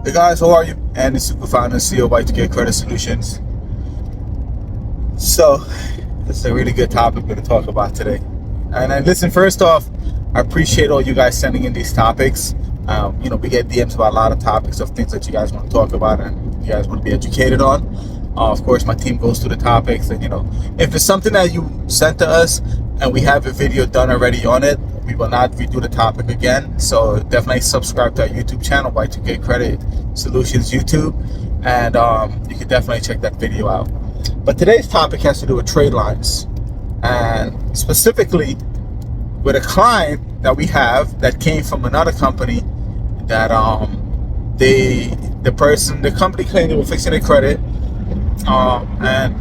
Hey guys, how are you? And it's super founder and CEO of Y2K Credit Solutions. So, this is a really good topic we're going to talk about today. And listen, first off, I appreciate all you guys sending in these topics. We get DMs about a lot of topics of things that you guys want to talk about and you guys want to be educated on. Of course, my team goes through the topics, and if it's something that you sent to us and we have a video done already on it, we will not redo the topic again. So definitely subscribe to our YouTube channel, Y2K Credit Solutions YouTube, and you can definitely check that video out. But today's topic has to do with trade lines, and specifically with a client that we have that came from another company that the company claimed they were fixing their credit, and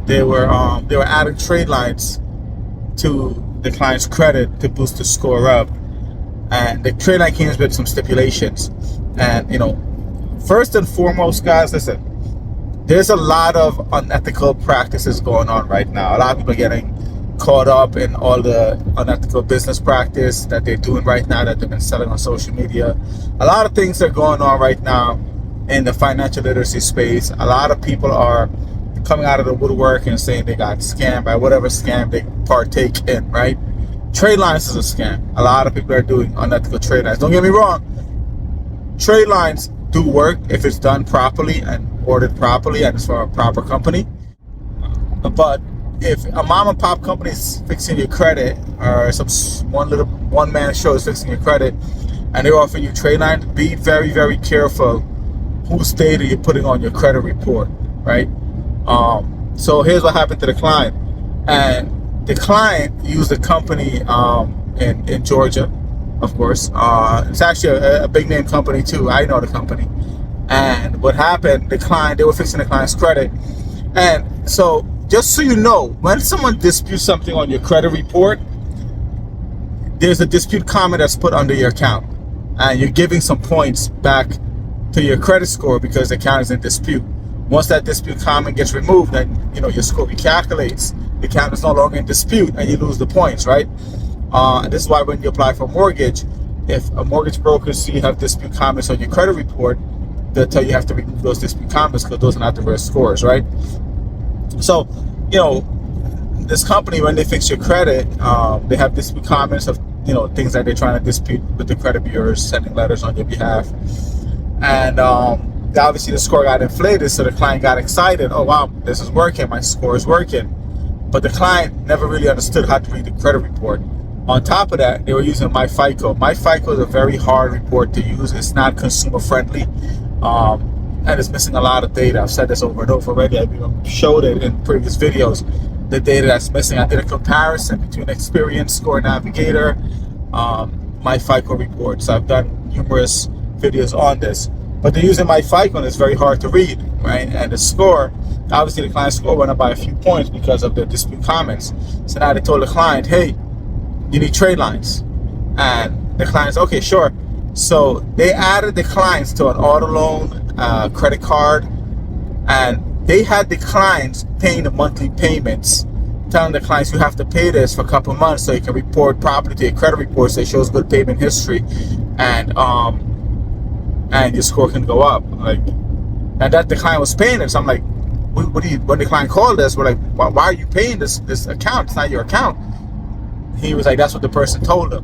they were adding trade lines to the client's credit to boost the score up, and the trade line came with some stipulations. And first and foremost, guys, listen, there's a lot of unethical practices going on right now. A lot of people are getting caught up in all the unethical business practice that they're doing right now, that they've been selling on social media. A lot of things are going on right now in the financial literacy space. A lot of people are coming out of the woodwork and saying they got scammed by whatever scam they partake in, right? Trade lines is a scam. A lot of people are doing unethical trade lines. Don't get me wrong, trade lines do work if it's done properly and ordered properly and it's from a proper company. But if a mom and pop company is fixing your credit, or one man show is fixing your credit, and they're offering you trade lines, be very, very careful whose data you're putting on your credit report, right? So here's what happened to the client. And the client used a company in Georgia, of course. It's actually a big name company too. I know the company. And what happened, they were fixing the client's credit. And so just so you know, when someone disputes something on your credit report, there's a dispute comment that's put under your account. And you're giving some points back to your credit score because the account is in dispute. Once that dispute comment gets removed, then your score recalculates. The account is no longer in dispute, and you lose the points, right? And this is why when you apply for a mortgage, if a mortgage broker see you have dispute comments on your credit report, they'll tell you have to remove those dispute comments because those are not the real scores, right? So, this company, when they fix your credit, they have dispute comments of things that they're trying to dispute with the credit bureaus, sending letters on your behalf, and obviously the score got inflated, so the client got excited. Oh wow, this is working, my score is working. But the client never really understood how to read the credit report. On top of that, they were using MyFICO. MyFICO is a very hard report to use. It's not consumer friendly, and it's missing a lot of data. I've said this over and over already. I've showed it in previous videos. The data that's missing. I did a comparison between Experience Score Navigator, MyFICO report. So I've done numerous videos on this. But they're using MyFICO, and it's very hard to read, right? And the score, obviously the client's score went up by a few points because of the dispute comments. So now they told the client, hey, you need trade lines. And the client's, okay, sure. So they added the clients to an auto loan, credit card, and they had the clients paying the monthly payments, telling the clients you have to pay this for a couple of months so you can report properly to your credit report so it shows good payment history, and your score can go up. And that the client was paying it. So I'm like, when the client called us, we're like, why are you paying this account? It's not your account. He was like, that's what the person told him.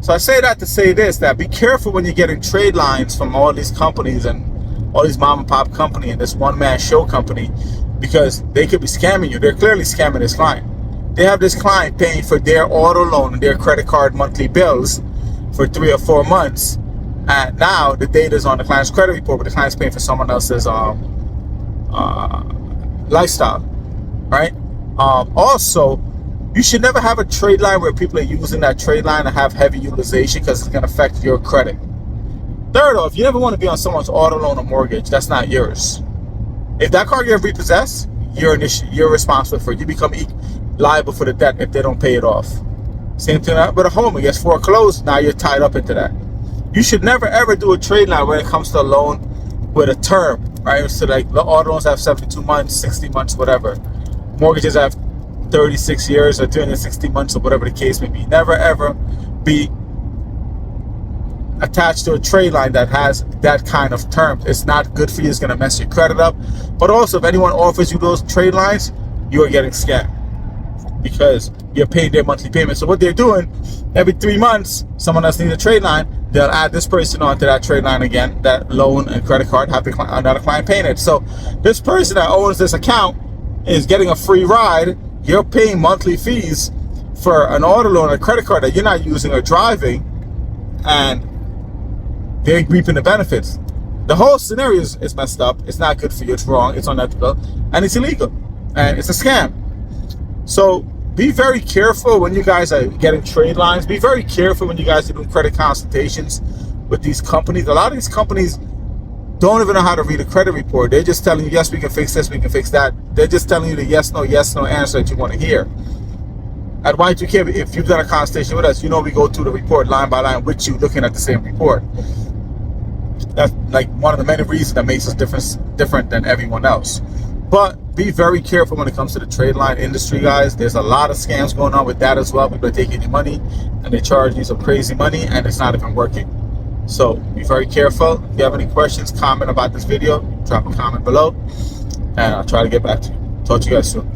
So I say that to say this, that be careful when you're getting trade lines from all these companies and all these mom and pop company and this one man show company, because they could be scamming you. They're clearly scamming this client. They have this client paying for their auto loan and their credit card monthly bills for 3 or 4 months. And now the data is on the client's credit report, but the client's paying for someone else's lifestyle, right? Also, you should never have a trade line where people are using that trade line to have heavy utilization because it's going to affect your credit. Third off, you never want to be on someone's auto loan or mortgage. That's not yours. If that car gets repossessed, you're responsible for it. You become liable for the debt if they don't pay it off. Same thing with a home. It gets foreclosed. Now you're tied up into that. You should never ever do a trade line when it comes to a loan with a term, right? So like the auto loans have 72 months, 60 months, whatever. Mortgages have 36 years or 360 months or whatever the case may be. Never ever be attached to a trade line that has that kind of terms. It's not good for you. It's going to mess your credit up. But also, if anyone offers you those trade lines, you are getting scammed because you're paying their monthly payment. So what they're doing, every 3 months, someone else needs a trade line, they'll add this person onto that trade line again, that loan and credit card, have another client paying it. So this person that owns this account is getting a free ride. You're paying monthly fees for an auto loan, a credit card that you're not using or driving, and they're reaping the benefits. The whole scenario is messed up. It's not good for you. It's wrong. It's unethical, and it's illegal, and it's a scam. So be very careful when you guys are getting trade lines. Be very careful when you guys are doing credit consultations with these companies. A lot of these companies don't even know how to read a credit report. They're just telling you, yes, we can fix this, we can fix that. They're just telling you the yes, no answer that you want to hear. At Y2K, if you've done a consultation with us, you know we go through the report line by line with you, looking at the same report. That's like one of the many reasons that makes us different than everyone else. But be very careful when it comes to the trade line industry, guys. There's a lot of scams going on with that as well. People are taking your money and they charge you some crazy money and it's not even working. So be very careful. If you have any questions, comment about this video, drop a comment below, and I'll try to get back to you. Talk to you guys soon.